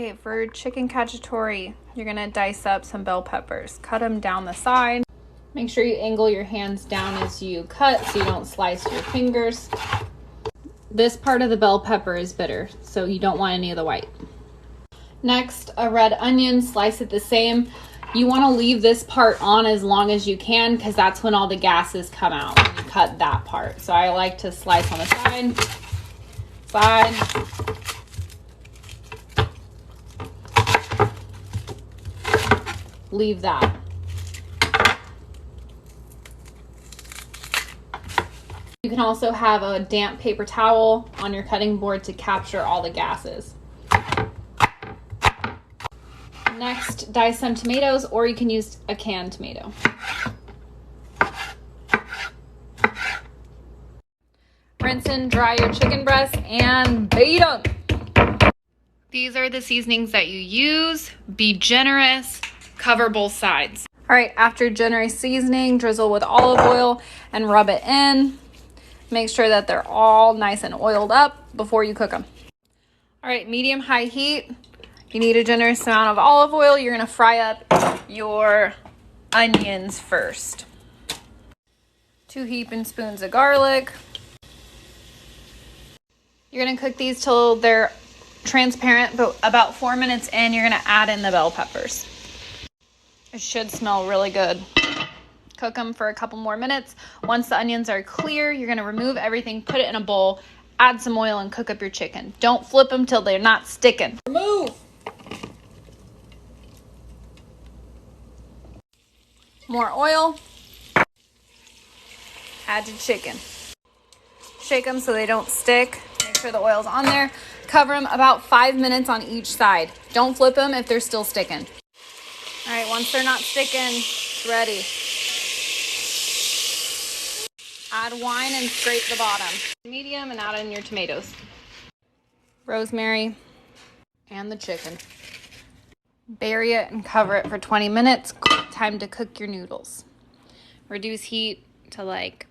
Okay, for chicken cacciatore, you're gonna dice up some bell peppers. Cut them down the side. Make sure you angle your hands down as you cut so you don't slice your fingers. This part of the bell pepper is bitter, so you don't want any of the white. Next, a red onion, slice it the same. You want to leave this part on as long as you can because that's when all the gases come out when you cut that part. So I like to slice on the side. Leave that. You can also have a damp paper towel on your cutting board to capture all the gases. Next, dice some tomatoes, or you can use a canned tomato. Rinse and dry your chicken breasts and bait them. These are the seasonings that you use. Be generous. Cover both sides. All right, after generous seasoning, drizzle with olive oil and rub it in. Make sure that they're all nice and oiled up before you cook them. All right, medium-high heat. You need a generous amount of olive oil. You're gonna fry up your onions first. 2 heaping spoons of garlic. You're gonna cook these till they're transparent, but about 4 minutes in, you're gonna add in the bell peppers. It should smell really good. Cook them for a couple more minutes. Once the onions are clear, you're gonna remove everything, put it in a bowl, add some oil, and cook up your chicken. Don't flip them till they're not sticking. Remove! More oil. Add your chicken. Shake them so they don't stick. Make sure the oil's on there. Cover them about 5 minutes on each side. Don't flip them if they're still sticking. All right, once they're not sticking, it's ready. Add wine and scrape the bottom. Medium and add in your tomatoes. Rosemary and the chicken. Bury it and cover it for 20 minutes. Time to cook your noodles. Reduce heat to like